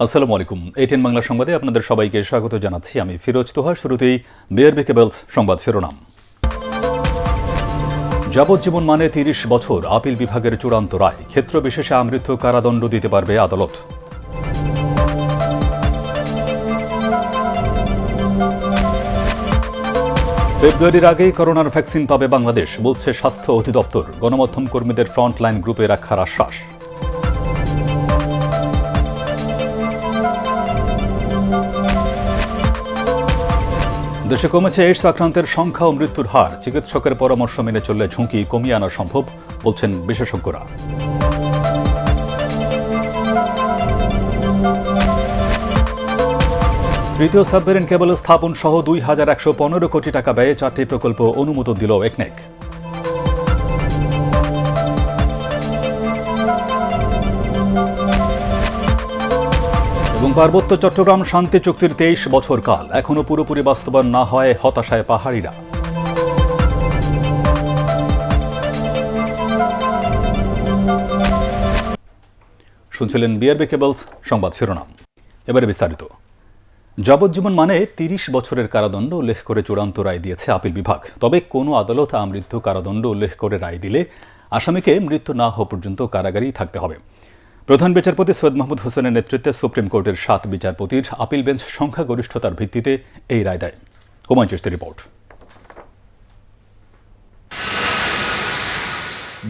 আসসালামু আলাইকুম। এটিএন বাংলা সংবাদে আপনাদের সবাইকে স্বাগত জানাচ্ছি। আমি ফিরোজ তোহা। শুরুতেই বিআরবি কেবলস সংবাদ শিরোনাম। যাবজ্জীবন মানে ৩০ বছর, আপিল বিভাগের চূড়ান্ত রায়। ক্ষেত্র বিশেষে আমৃত্যু কারাদণ্ড দিতে পারবে আদালত। ফেব্রুয়ারির আগেই করোনার ভ্যাকসিন পাবে বাংলাদেশ, বলছে স্বাস্থ্য অধিদপ্তর। গণমাধ্যম কর্মীদের ফ্রন্টলাইন গ্রুপে রাখার আশ্বাস। দেশে কমেছে এইডস আক্রান্তের সংখ্যা ও মৃত্যুর হার। চিকিৎসকের পরামর্শ মেনে চললে ঝুঁকি কমিয়ে আনা সম্ভব, বলছেন বিশেষজ্ঞরা। তৃতীয় সাবমেরিন কেবল স্থাপন সহ ২,১১৫ কোটি টাকা ব্যয়ে ৪টি প্রকল্প অনুমোদন দিল একনেক। এবং পার্বত্য চট্টগ্রাম শান্তি চুক্তির ২৩ বছর কাল, এখনও পুরোপুরি বাস্তবায়ন না হয় হতাশায় পাহাড়িরা। শুনছিলেন বিআরবি কেবলস সংবাদ শিরোনাম। এবারে বিস্তারিত। যাবজ্জীবন মানে ৩০ বছরের কারাদণ্ড উল্লেখ করে চূড়ান্ত রায় দিয়েছে আপিল বিভাগ। তবে কোনো আদালত আমৃত্যু কারাদণ্ড উল্লেখ করে রায় দিলে আসামিকে মৃত্যু না হওয়া পর্যন্ত কারাগারেই থাকতে হবে। প্রধান বিচারপতি সৈয়দ মাহমুদ হোসেনের নেতৃত্বে সুপ্রিম কোর্টের ৭ বিচারপতির আপিল বেঞ্চ সংখ্যাগরিষ্ঠতার ভিত্তিতে এই রায় দেয়। হুমায়ুন চিশতির রিপোর্ট।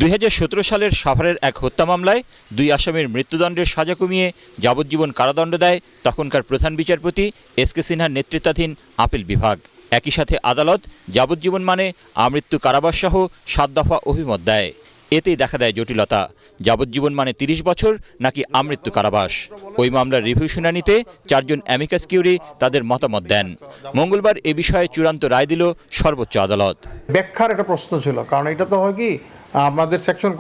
২০১৭ সালের সাভারের এক হত্যা মামলায় ২ আসামির মৃত্যুদণ্ডের সাজা কমিয়ে যাবজ্জীবন কারাদণ্ড দেয় তখনকার প্রধান বিচারপতি এসকে সিনহার নেতৃত্বাধীন আপিল বিভাগ। একই সাথে আদালত যাবজ্জীবন মানে আমৃত্যু কারাবাসসহ ৭ দফা অভিমত দেয়। এতেই দেখা দেয় জটিলতা। যাবজ্জীবন মানে ৩০ বছর নাকি আমৃত্যু কারাবাস। ওই মামলার রিভিউ শুনানিতে ৪ জন অ্যামিকাস কিউরি তাদের মতামত দেন। মঙ্গলবার এ বিষয়ে চূড়ান্ত রায় দিল সর্বোচ্চ আদালত। ব্যাখ্যার একটা প্রশ্ন ছিল, কারণ এটা তো হয় কি, আমাদের সেকশন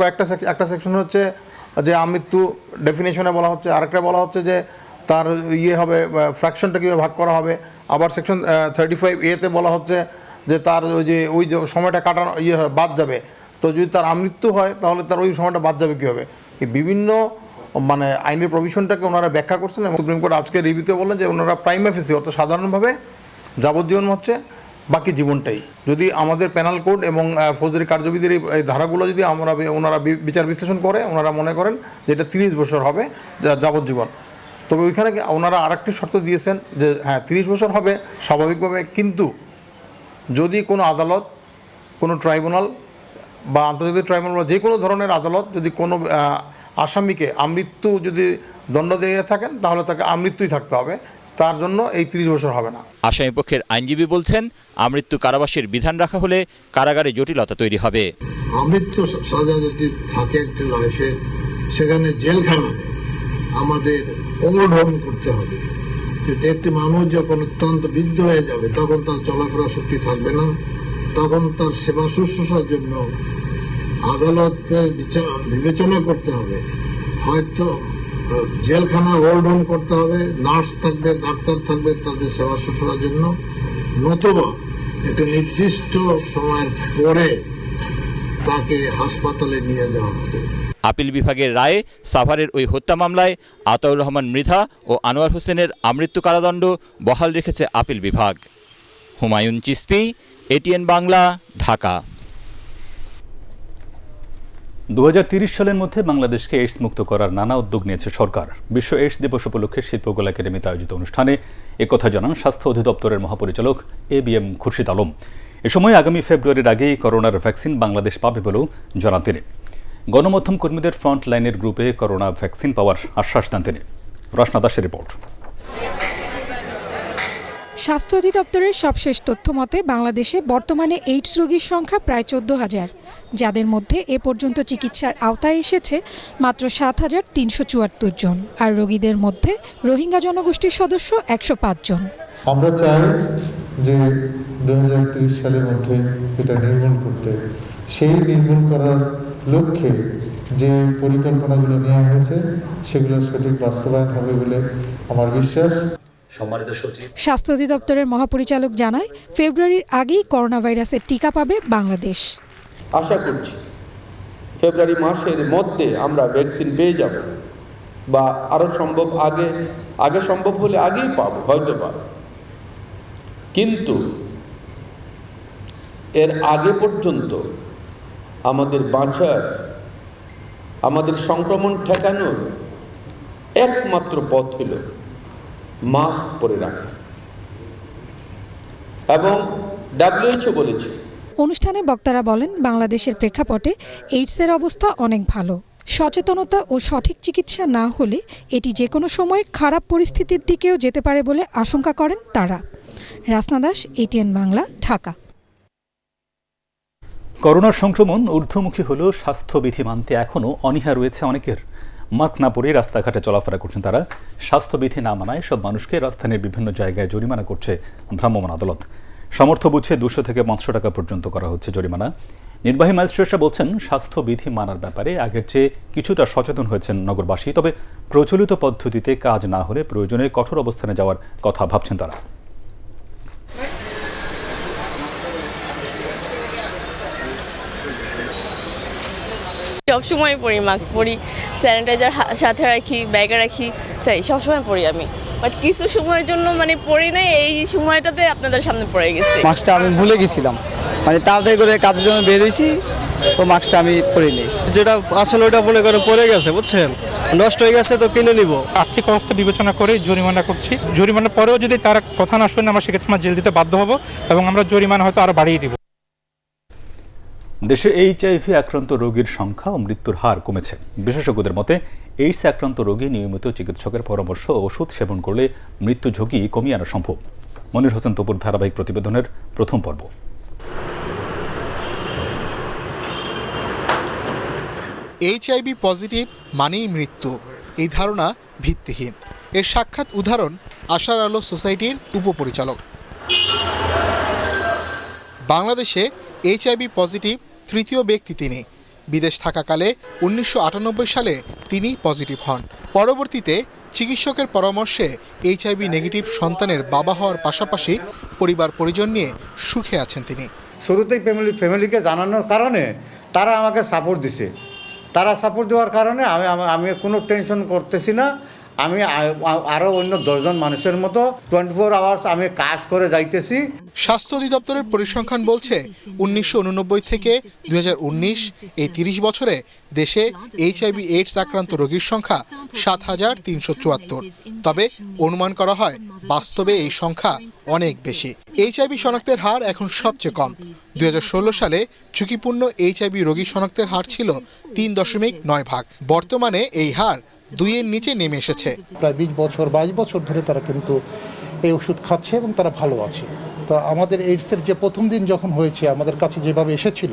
একটা সেকশন হচ্ছে যে আমৃত্যু ডেফিনেশনে বলা হচ্ছে, আরেকটা বলা হচ্ছে যে তার হবে ফ্র্যাকশনটা কীভাবে ভাগ করা হবে। আবার সেকশন 35A-তে বলা হচ্ছে যে তার ওই যে সময়টা কাটানো বাদ যাবে। তো যদি তার আমৃত্যু হয় তাহলে তার ওই সময়টা বাদ যাবে কীভাবে। এই বিভিন্ন আইনের প্রভিশনটাকে ওনারা ব্যাখ্যা করছেন এবং সুপ্রিম কোর্ট আজকে রিভিউতে বললেন যে ওনারা প্রাইমা ফেসি অর্থাৎ সাধারণভাবে যাবজ্জীবন হচ্ছে বাকি জীবনটাই। যদি আমাদের পেনাল কোড এবং ফৌজদারি কার্যবিধির এই ধারাগুলো যদি ওনারা বিচার বিশ্লেষণ করে, ওনারা মনে করেন যে এটা 30 বছর হবে যাবজ্জীবন। তবে ওইখানে ওনারা আরেকটি শর্ত দিয়েছেন যে হ্যাঁ 30 বছর হবে স্বাভাবিকভাবে, কিন্তু যদি কোনো আদালত, কোনো ট্রাইব্যুনাল বা আন্তর্জাতিক ট্রাইব্যুনাল বা যে কোনো ধরনের আদালত যদি কোনো আসামিকে আমৃত্যু যদি দণ্ড দিয়ে থাকেন তাহলে তাকে আমৃত্যুই থাকতে হবে, তার জন্য এই 30 বছর হবে না। আসামি পক্ষের আইনজীবী বলছেন, আমৃত্যু কারাবাসের বিধান রাখা হলে কারাগারে জটিলতা তৈরি হবে। আমৃত্যু সাজা যদি থাকে একটি লাইফের, সেখানে জেলখানায় আমাদের ওভারডোম করতে হবে। যদি একটি মানুষ যখন অত্যন্ত বৃদ্ধ হয়ে যাবে তখন তার চলাফেরা শক্তি থাকবে না, তখন তার সেবা শুশ্রূষার জন্য আদালতের বিবেচনা করতে হবে। হয়তো জেলখানা হোল্ড হোম করতে হবে, নার্স থাকবে, ডাক্তার থাকবে তাদের সেবা শুশ্রূষার জন্য, নতুবা একটা নির্দিষ্ট সময়ের পরে তাকে হাসপাতালে নিয়ে যাওয়া হবে। আপিল বিভাগের রায়ে সাভারের ওই হত্যা মামলায় আতাউর রহমান মৃধা ও আনোয়ার হোসেনের আমৃত্যু কারাদণ্ড বহাল রেখেছে আপিল বিভাগ। হুমায়ুন চিশতি, এটিএন বাংলা, ঢাকা। ২০৩০ সালের মধ্যে বাংলাদেশকে এইডস মুক্ত করার নানা উদ্যোগ নিয়েছে সরকার। বিশ্ব এইডস দিবস উপলক্ষে শিল্পকলা একাডেমিতে আয়োজিত অনুষ্ঠানে একথা জানান স্বাস্থ্য অধিদপ্তরের মহাপরিচালক ABM খুরশিদ আলম। এ সময় আগামী ফেব্রুয়ারির আগেই করোনার ভ্যাকসিন বাংলাদেশ পাবে বলেও জানান তিনি। গণমাধ্যম কর্মীদের ফ্রন্ট লাইনের গ্রুপে করোনা ভ্যাকসিন পাওয়ার আশ্বাস দেন তিনি। রশনা দাসের রিপোর্ট। স্বাস্থ্য অধিদপ্তরের সবশেষ তথ্য মতে বাংলাদেশে বর্তমানে এইডস রোগীর সংখ্যা প্রায় ১৪,০০০, যাদের মধ্যে এ পর্যন্ত চিকিৎসার আওতায় এসেছে মাত্র ৭,৩৭৪ জন, আর রোগীদের মধ্যে রোহিঙ্গা জনগোষ্ঠীর সদস্য ১০৫ জন। আমরা চাই যে ২০৩০ সালের মধ্যে এটা নির্মূল করতে। সেই নির্মূল করার লক্ষ্যে যে পরিকল্পনাগুলো নেওয়া হয়েছে সেগুলো সঠিক বাস্তবায়ন হবে বলে আমার বিশ্বাস। স্বাস্থ্য অধিদপ্তরের মহাপরিচালক জানায়, ফেব্রুয়ারির আগেই করোনা ভাইরাসের টিকা পাবে বাংলাদেশ। আশা করছি ফেব্রুয়ারি মাসের মধ্যে আমরা ভ্যাকসিন পেয়ে যাব বা আরো সম্ভব আগে সম্ভব হলে আগেই পাবো হয়তো বা, কিন্তু এর আগে পর্যন্ত আমাদের বাঁচার, আমাদের সংক্রমণ ঠেকানোর একমাত্র পথ হল মাস্ক পরে রাখা। এবং WHO বলেছে। অনুষ্ঠানে বক্তারা বলেন, বাংলাদেশের প্রেক্ষাপটে এইডসের অবস্থা অনেক ভালো। সচেতনতা ও সঠিক চিকিৎসা না হলে এটি যে কোনো সময় খারাপ পরিস্থিতির দিকেও যেতে পারে বলে আশঙ্কা করেন তারা। রাসনা দাস, ATN বাংলা, ঢাকা। করোনার সংক্রমণ ঊর্ধ্বমুখী হলেও স্বাস্থ্যবিধি মানতে এখনও অনীহা রয়েছে অনেকের। মাস্ক না পরে রাস্তাঘাটে চলাফেরা করছেন তারা। স্বাস্থ্যবিধি না মানায় সব মানুষকে রাজধানীর বিভিন্ন জায়গায় জরিমানা করছে ভ্রাম্যমাণ আদালত। সামর্থ্য বুঝে 200 থেকে 500 টাকা পর্যন্ত করা হচ্ছে জরিমানা। নির্বাহী ম্যাজিস্ট্রেটরা বলছেন, স্বাস্থ্যবিধি মানার ব্যাপারে আগের চেয়ে কিছুটা সচেতন হয়েছেন নগরবাসী। তবে প্রচলিত পদ্ধতিতে কাজ না হলে প্রয়োজনে কঠোর অবস্থানে যাওয়ার কথা ভাবছেন তারা। সবসময় পরি, মাস্ক পরি, স্যানিটাইজার সাথে রাখি, ব্যাগে রাখি, তাই সবসময় পরি আমি। বাট কিছু সময়ের জন্য পরি নাই, এই সময়টাতে আপনাদের সামনে পড়ে গেছে। মাস্কটা আমি ভুলে গেছিলাম, তাড়াতাড়ি করে কাজের জন্য বের হয়েছি, তো মাস্কটা আমি পরিনি। যেটা আসলে ওটা বলে করে পড়ে গেছে, বুঝছেন, নষ্ট হয়ে গেছে তো কিনে নিব। আর্থিক অবস্থা বিবেচনা করে জরিমানা করছি। জরিমানার পরেও যদি তারা কথা না শুনে, আমরা সেক্ষেত্রে জেল দিতে বাধ্য হব এবং আমরা জরিমানা হয়তো আরো বাড়িয়ে দিব। দেশে HIV আক্রান্ত রোগীর সংখ্যা ও মৃত্যুর হার কমেছে। বিশেষজ্ঞদের মতে এইডস আক্রান্ত রোগী নিয়মিত চিকিৎসকের পরামর্শ ও ওষুধ সেবন করলে মৃত্যু ঝুঁকি কমিয়ে আনা সম্ভব। মনির হোসেন তপুর ধারাবাহিক প্রতিবেদনের প্রথম পর্ব। HIV পজিটিভ মানেই মৃত্যু, এই ধারণা ভিত্তিহীন। এর সাক্ষাৎ উদাহরণ আশার আলো সোসাইটির উপপরিচালক। বাংলাদেশে HIV পজিটিভ তৃতীয় ব্যক্তি তিনি। বিদেশ থাকাকালে 1998 সালে তিনি পজিটিভ হন। পরবর্তীতে চিকিৎসকের পরামর্শে HIV নেগেটিভ সন্তানের বাবা হওয়ার পাশাপাশি পরিবার পরিজন নিয়ে সুখে আছেন তিনি। শুরুতেই ফ্যামিলিকে জানানোর কারণে তারা আমাকে সাপোর্ট দিছে। তারা সাপোর্ট দেওয়ার কারণে আমি কোনো টেনশন করতেছি না। আমি আরও অন্য 10 জন মানুষের মতো 24 আওয়ার্স আমি কাজ করে যাইতেছি। স্বাস্থ্য অধিদপ্তরের পরিসংখ্যান বলছে 1989 থেকে 2019 এই 30 বছরে দেশে HIV এইডস আক্রান্ত রোগীর সংখ্যা 7,374। তবে অনুমান করা হয় বাস্তবে এই সংখ্যা অনেক বেশি। HIV শনাক্তের হার এখন সবচেয়ে কম। 2016 সালে ঝুঁকিপূর্ণ HIV রোগী শনাক্তের হার ছিল 3.9 ভাগ। বর্তমানে এই হার 2-এর নিচে নেমে এসেছে। প্রায় 20 বছর 22 বছর ধরে তারা কিন্তু এই ওষুধ খাচ্ছে এবং তারা ভালো আছে। তো আমাদের এইডসের যে প্রথম দিন যখন হয়েছে, আমাদের কাছে যেভাবে এসেছিল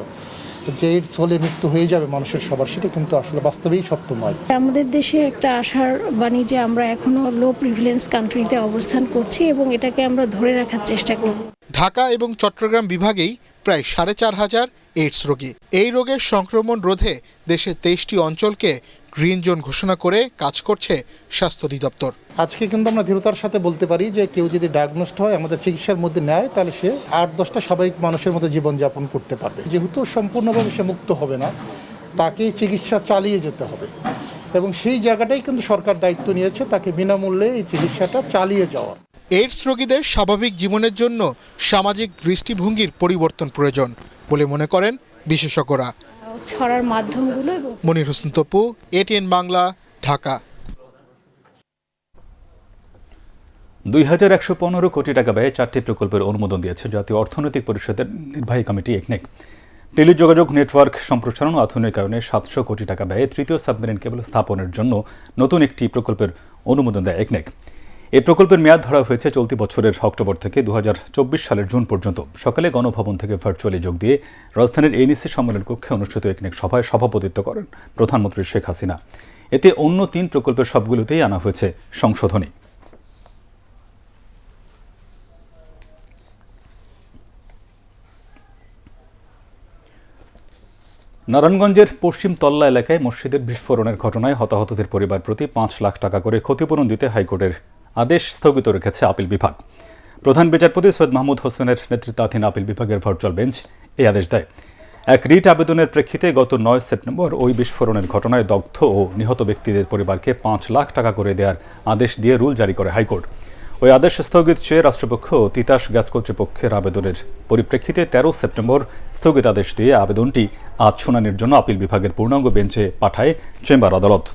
যে এইডস হলে মৃত্যু হয়ে যাবে মানুষের সবার, সেটা কিন্তু আসলে বাস্তবেই সত্য নয়। আমাদের দেশে একটা আশার বাণী যে আমরা এখনো লো প্রিভিলেন্স কান্ট্রিতে অবস্থান করছি এবং এটাকে আমরা ধরে রাখার চেষ্টা করব। ঢাকা এবং চট্টগ্রাম বিভাগেই প্রায় 4,500 এইডস রোগী। এই রোগের সংক্রমণ রোধে দেশের 23টি অঞ্চলকে গ্রিন জোন ঘোষণা করে কাজ করছে স্বাস্থ্য অধিদপ্তর। আজকে কিন্তু আমরা দৃঢ়তার সাথে বলতে পারি যে কেউ যদি ডায়াগনোস্ট হয়, আমাদের চিকিৎসার মধ্যে নেয়, তাহলে সে 8-10টা স্বাভাবিক মানুষের মতো জীবনযাপন করতে পারবে। যেহেতু সম্পূর্ণভাবে সে মুক্ত হবে না, তাকে চিকিৎসা চালিয়ে যেতে হবে এবং সেই জায়গাটাই কিন্তু সরকার দায়িত্ব নিয়েছে তাকে বিনামূল্যে এই চিকিৎসাটা চালিয়ে যাওয়া। এইডস রোগীদের স্বাভাবিক জীবনের জন্য সামাজিক দৃষ্টিভঙ্গির পরিবর্তন প্রয়োজন বলে মনে করেন বিশেষজ্ঞরা। ছড়ার মাধ্যমগুলো এবং মনির হোসেন তপু, ATN বাংলা, ঢাকা। 2115 কোটি টাকা ব্যয়ে 4টি প্রকল্পের অনুমোদন দিয়েছে জাতীয় অর্থনৈতিক পরিষদের নির্বাহী কমিটি একনেক। টেলিযোগাযোগ নেটওয়ার্ক সম্প্রসারণ ও আধুনিকায়নে 700 কোটি টাকা ব্যয়ে তৃতীয় সাবমেরিন কেবল স্থাপনের জন্য নতুন একটি প্রকল্পের অনুমোদন দেয় একনেক। এই প্রকল্পের মেয়াদ ধরা হয়েছে চলতি বছরের অক্টোবর থেকে 2024 সালের জুন পর্যন্ত। সকালে গণভবন থেকে ভার্চুয়ালি যোগ দিয়ে রাজধানীর NEC সম্মেলন কক্ষে অনুষ্ঠিত একনেক সভায় সভাপতিত্ব করেন প্রধানমন্ত্রী শেখ হাসিনা। এতে অন্য 3 প্রকল্পের সবগুলোতেই আনা হয়েছে সংশোধনী। নারায়ণগঞ্জের পশ্চিম তল্লা এলাকায় মসজিদের বিস্ফোরণের ঘটনায় হতাহতদের পরিবার প্রতি 5 লাখ টাকা করে ক্ষতিপূরণ দিতে হাইকোর্টের আদেশ স্থগিত রেখেছে আপিল বিভাগ। প্রধান বিচারপতি সৈয়দ মাহমুদ হোসেনের নেতৃত্বাধীন আপিল বিভাগের ভার্চুয়াল বেঞ্চ এই আদেশ দেয়। এক রিট আবেদনের প্রেক্ষিতে গত 9 সেপ্টেম্বর ওই বিস্ফোরণের ঘটনায় দগ্ধ ও নিহত ব্যক্তিদের পরিবারকে 5 লাখ টাকা করে দেওয়ার আদেশ দিয়ে রুল জারি করে হাইকোর্ট। ওই আদেশ স্থগিত চেয়ে রাষ্ট্রপক্ষ তিতাস গ্যাস কর্তৃপক্ষের আবেদনের পরিপ্রেক্ষিতে 13 সেপ্টেম্বর স্থগিতাদেশ দিয়ে আবেদনটি আজ শুনানির জন্য আপিল বিভাগের পূর্ণাঙ্গ বেঞ্চে পাঠায় চেম্বার আদালত।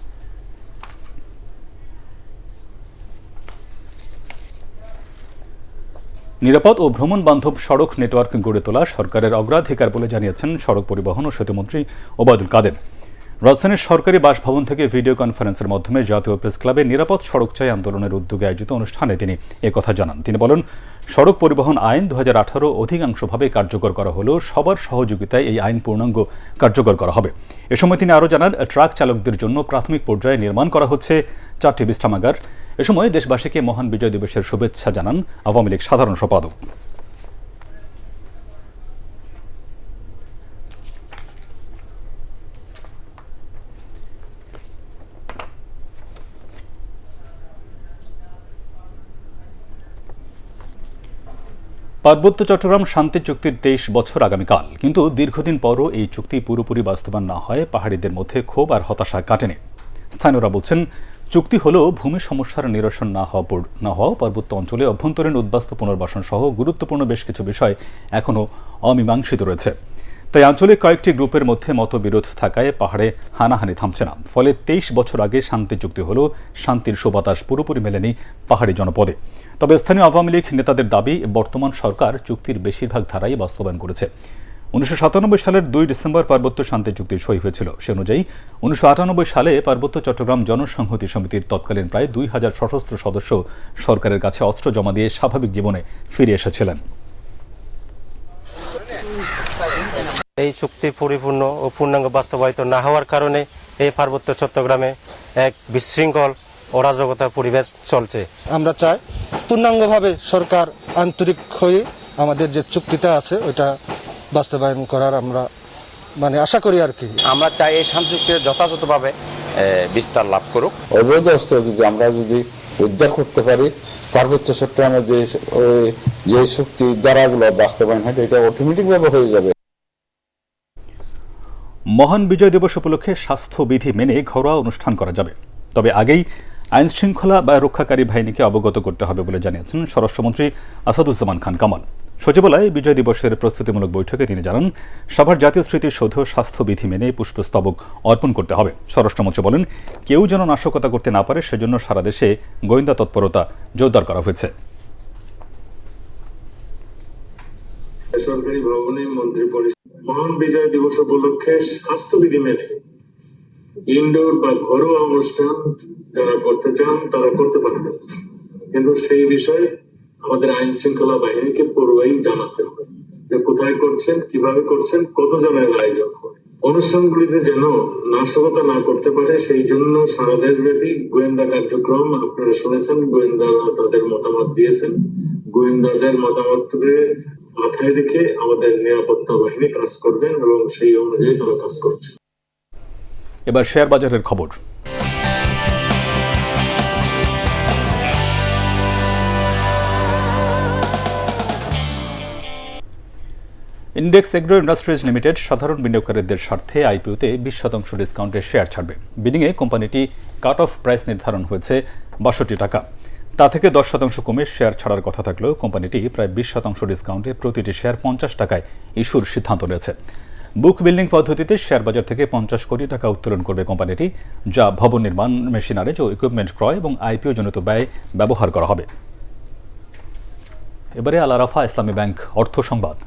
নিরাপদ ও ভ্রমণ বান্ধব সড়ক নেটওয়ার্ক গড়ে তোলা সরকারের অগ্রাধিকার বলে জানিয়েছেন সড়ক পরিবহন ও সেতুমন্ত্রী ওবায়দুল কাদের। রাজধানীর সরকারি বাসভবন থেকে ভিডিও কনফারেন্সের মাধ্যমে জাতীয় প্রেস ক্লাবে নিরাপদ সড়ক চাই আন্দোলনের উদ্যোগে আয়োজিত অনুষ্ঠানে তিনি একথা জানান। তিনি বলেন, সড়ক পরিবহন আইন 2018 অধিকাংশভাবে কার্যকর করা হলেও সবার সহযোগিতায় এই আইন পূর্ণাঙ্গ কার্যকর করা হবে। এ সময় তিনি আরও জানান, ট্রাক চালকদের জন্য প্রাথমিক পর্যায়ে নির্মাণ করা হচ্ছে 4টি বিশ্রামাগার। এ সময় দেশবাসীকে মহান বিজয় দিবসের শুভেচ্ছা জানান আওয়ামী লীগ সাধারণ সম্পাদক। পার্বত্য চট্টগ্রাম শান্তি চুক্তির 23 বছর আগামীকাল, কিন্তু দীর্ঘদিন পরও এই চুক্তি পুরোপুরি বাস্তবায়ন না হয় পাহাড়িদের মধ্যে ক্ষোভ আর হতাশা কাটেনি। স্থানীয়রা বলছেন, চুক্তি হলেও ভূমি সমস্যার নিরসন না হওয়া পার্বত্য অঞ্চলে অভ্যন্তরীণ উদ্বাস্তু পুনর্বাসন সহ গুরুত্বপূর্ণ বেশ কিছু বিষয় এখনও অমীমাংসিত রয়েছে। তাই আঞ্চলিক কয়েকটি গ্রুপের মধ্যে মতবিরোধ থাকায় পাহাড়ে হানাহানি থামছে না। ফলে 23 বছর আগে শান্তি চুক্তি হলেও শান্তির সুবাতাস পুরোপুরি মেলেনি পাহাড়ি জনপদে। তবে স্থানীয় আওয়ামী লীগ নেতাদের দাবি, বর্তমান সরকার চুক্তির বেশিরভাগ ধারাই বাস্তবায়ন করেছে। 1997 সালের 2 ডিসেম্বর পার্বত্য শান্তি চুক্তি সই হয়েছিল। সে অনুযায়ী 1998 সালে পার্বত্য চট্টগ্রাম জনসংহতি সমিতির তৎকালীন প্রায় 2000 সশস্ত্র সদস্য সরকারের কাছে অস্ত্র জমা দিয়ে স্বাভাবিক জীবনে ফিরে এসেছিলেন। এই চুক্তি পরিপূর্ণ ও পূর্ণাঙ্গ বাস্তবায়িত না হওয়ার কারণে এই পার্বত্য চট্টগ্রামে এক বিশৃঙ্খল অরাজকতার পরিবেশ চলছে। আমরা চাই পূর্ণাঙ্গভাবে সরকার আন্তরিক হয়ে আমাদের যে চুক্তিটা আছে ওইটা বাস্তবায়ন করার আমরা আশা করি আর কি। আমরা চাই এই শান্তি চুক্তির যথাযথভাবে বিস্তার লাভ করুক। অবৈধ অস্ত্র আমরা যদি উদ্ধার করতে পারি, পার্বত্য চট্টগ্রামের যে চুক্তি ধারাগুলো বাস্তবায়ন হয়, এটা অটোমেটিকভাবে হয়ে যাবে। মহান বিজয় দিবস উপলক্ষে স্বাস্থ্যবিধি মেনে ঘরোয়া অনুষ্ঠান করা যাবে, তবে আগেই আইন শৃঙ্খলা বা রক্ষাকারী বাহিনীকে অবগত করতে হবে বলে জানিয়েছেন স্বরাষ্ট্রমন্ত্রী আসাদুজ্জামান খান কামাল। সচিবালয়ে বিজয় দিবসের প্রস্তুতিমূলক বৈঠকে তিনি জানান, সভার জাতীয় স্মৃতিসৌধ স্বাস্থ্যবিধি মেনে পুষ্পস্তবক অর্পণ করতে হবে। স্বরাষ্ট্রমন্ত্রী বলেন, কেউ যেন নাশকতা করতে না পারে সেজন্য সারা দেশে গোয়েন্দা তৎপরতা জোরদার করা হয়েছে। সরকারি ভবনে মন্ত্রী পরিষদ মহান বিজয় দিবস উপলক্ষে স্বাস্থ্যবিধি মেনে ইনডোর বা ঘরোয়া অনুষ্ঠান যারা করতে চান তারা করতে পারবেন, কিন্তু সেই বিষয়ে আমাদের আইন শৃঙ্খলা বাহিনীকে পূর্বেই জানাতে হবে যে কোথায় করছেন, কিভাবে করছেন, কতজনের আয়োজন হবে। অনুষ্ঠানগুলিতে যেন নাশকতা না করতে পারে সেই জন্য সারা দেশব্যাপী গোয়েন্দা কার্যক্রম আপনারা শুনেছেন, গোয়েন্দারা তাদের মতামত দিয়েছেন। গোয়েন্দাদের মতামতকে মাথায় রেখে আমাদের নিরাপত্তা বাহিনী কাজ করবেন এবং সেই অনুযায়ী তারা কাজ করছে। এবার শেয়ার বাজারের খবর। ইন্ডেক্স এগ্রো ইন্ডাস্ট্রিজ লিমিটেড সাধারণ বিনিয়োগকারীদের স্বার্থে আইপিওতে 20% ডিসকাউন্টে শেয়ার ছাড়বে। বিডিংয়ে কোম্পানিটি কাট অফ প্রাইস নির্ধারণ হয়েছে 62 টাকা। তা থেকে 10% কমে শেয়ার ছাড়ার কথা থাকলেও কোম্পানিটি প্রায় 20% ডিসকাউন্টে প্রতিটি শেয়ার 50 টাকায় ইস্যুর সিদ্ধান্ত নিয়েছে। বুক বিল্ডিং পদ্ধতিতে শেয়ার বাজার থেকে 50 কোটি টাকা উত্তোলন করবে কোম্পানিটি, যা ভবন নির্মাণ, মেশিনারিজ ও ইকুইপমেন্ট ক্রয় এবং আইপিও জনিত ব্যয় ব্যবহার করা হবে। এবারে আল আরাফা ইসলামী ব্যাংক অর্থ সংবাদ।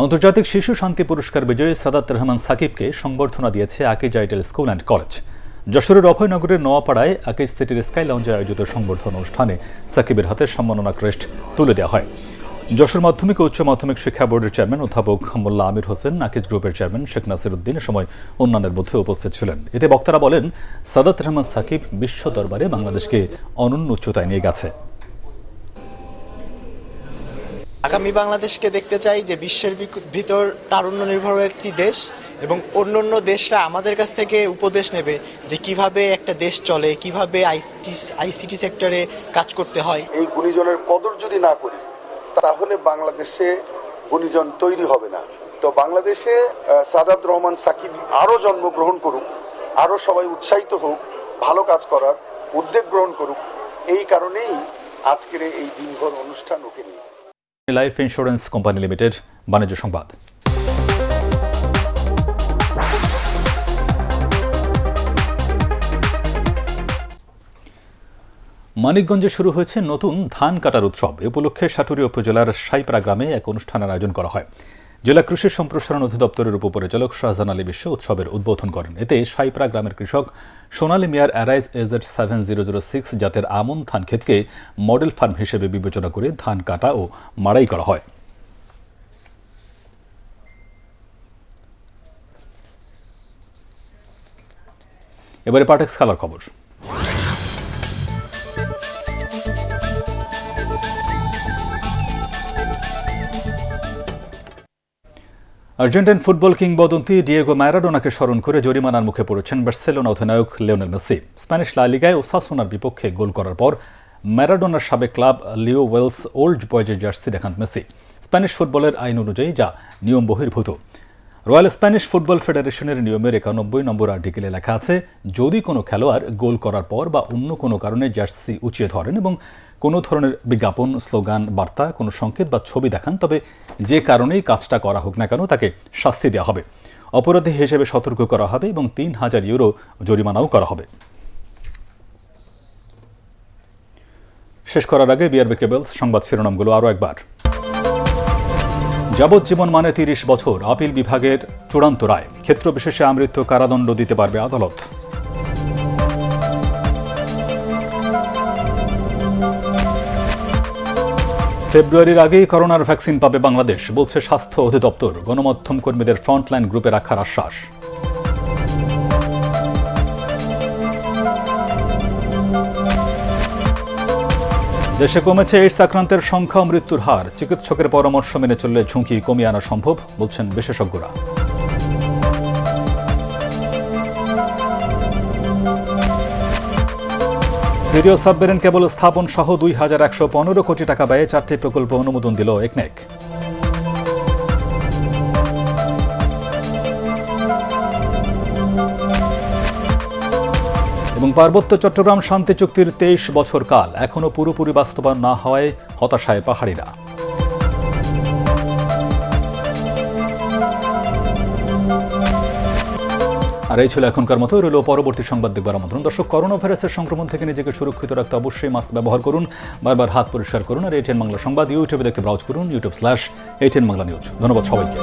আন্তর্জাতিক শিশু শান্তি পুরস্কার বিজয়ী সাদাত রহমান সাকিবকে সংবর্ধনা দিয়েছে Akij itel school and college. যশোরের অভয়নগরের নোয়াপাড়ায় আকিজ সিটির স্কাই লঞ্চে আয়োজিত সংবর্ধনা অনুষ্ঠানে সাকিবের হাতে সম্মাননা ক্রেস্ট তুলে দেওয়া হয়। যশোর মাধ্যমিক ও উচ্চ মাধ্যমিক শিক্ষা বোর্ডের চেয়ারম্যান অধ্যাপক মোল্লা আমির হোসেন, আকিজ গ্রুপের চেয়ারম্যান শেখ নাসির উদ্দিনের সময় অন্যান্যের মধ্যে উপস্থিত ছিলেন। এতে বক্তারা বলেন, সাদাত রহমান সাকিব বিশ্ব দরবারে বাংলাদেশকে অনন্য উচ্চতায় নিয়ে গেছে। আগামী বাংলাদেশকে দেখতে চাই যে বিশ্বের ভিতর তারুণ্য নির্ভর একটি দেশ এবং অন্য দেশরা আমাদের কাছ থেকে উপদেশ নেবে যে কিভাবে একটা দেশ চলে, কিভাবে আইসিটি সেক্টরে কাজ করতে হয়। এই গুণীজনের কদর যদি না করি তাহলে বাংলাদেশে গুণীজন তৈরি হবে না। তো বাংলাদেশে সাদাত রহমান সাকিব আরও জন্মগ্রহণ করুক, আরও সবাই উৎসাহিত হোক, ভালো কাজ করার উদ্যোগ গ্রহণ করুক। এই কারণেই আজকের এই দিনভর অনুষ্ঠান ওকে নিয়ে। লাইফ ইন্স্যুরেন্স কোম্পানি লিমিটেড বাণিজ্য সংবাদ। মানিকগঞ্জে শুরু হয়েছে নতুন ধান কাটার উৎসব। এ উপলক্ষে সাটুরিয়া উপজেলার সাইপাড়া গ্রামে এক অনুষ্ঠানের আয়োজন করা হয়। জেলা কৃষি সম্প্রসারণ অধিদপ্তরের উপপরিচালক শাহজাহান আলী বিশ্ব উৎসবের উদ্বোধন করেন। এতে সাইপাড়া গ্রামের কৃষক সোনালী মিয়ার অ্যারাইজ AZ7006 জাতের আমন ধান ক্ষেতকে মডেল ফার্ম হিসেবে বিবেচনা করে ধান কাটা ও মাড়াই করা হয়। এবারে পাটেক্স খেলার খবর। আর্জেন্টাইন ফুটবল কিংবদন্তি ডিয়েগো ম্যারাডোনাকে স্মরণ করে জরিমানার মুখে পড়েছেন বার্সেলোনা অধিনায়ক লিওনেল মেসি। স্প্যানিশ লা লিগায় ওসাসুনার বিপক্ষে গোল করার পর ম্যারাডোনার সাবেক ক্লাব লিও ওয়েলস ওল্ড বয়েজের জার্সি দেখান মেসি। স্প্যানিশ ফুটবলের আইন অনুযায়ী যা নিয়ম বহির্ভূত। রয়্যাল স্প্যানিশ ফুটবল ফেডারেশনের নিয়মের 91 নম্বর আর্টিকেলে লেখা আছে, যদি কোনো খেলোয়াড় গোল করার পর বা অন্য কোনো কারণে জার্সি উঁচিয়ে ধরেন এবং কোনো ধরনের বিজ্ঞাপন, স্লোগান, বার্তা, কোনো সংকেত বা ছবি দেখান, তবে যে কারণেই কাজটা করা হোক না কেন তাকে শাস্তি দেওয়া হবে, অপরাধী হিসেবে সতর্ক করা হবে এবং 3000 ইউরো জরিমানাও করা হবে। শেষ করার আগে বিআরবি কেবলস সংবাদ শিরোনামগুলো আরও একবার। যাবজ্জীবন মানে 30 বছর, আপিল বিভাগের চূড়ান্ত রায়। ক্ষেত্র বিশেষে আমৃত্যু কারাদণ্ড দিতে পারবে আদালত। ফেব্রুয়ারির আগেই করোনার ভ্যাকসিন পাবে বাংলাদেশ, বলছে স্বাস্থ্য অধিদপ্তর। গণমাধ্যম কর্মীদের ফ্রন্টলাইন গ্রুপে রাখার আশ্বাস। দেশে কমেছে এইডস আক্রান্তের সংখ্যা ও মৃত্যুর হার। চিকিৎসকের পরামর্শ মেনে চললে ঝুঁকি কমিয়ে আনা সম্ভব, বলছেন বিশেষজ্ঞরা। ভিডিও সাবমেরিন কেবল স্থাপন সহ 2115 কোটি টাকা ব্যয়ে 4টি প্রকল্প অনুমোদন দিল একনেক। এবং পার্বত্য চট্টগ্রাম শান্তি চুক্তির 23 বছর কাল এখনো পুরোপুরি বাস্তবায়ন না হওয়ায় হতাশায় পাহাড়িরা। আর এই ছিল এখনকার মতো। রইল পরবর্তী সংবাদ দেখবার আমন্ত্রণ। দর্শক, করোনা ভাইরাসের সংক্রমণ থেকে নিজেকে সুরক্ষিত রাখতে অবশ্যই মাস্ক ব্যবহার করুন, বারবার হাত পরিষ্কার করুন। আর ATN বাংলা সংবাদ ইউটিউবে দেখতে ব্রাউজ করুন, youtube/ATN বাংলা নিউজ। ধন্যবাদ সবাইকে।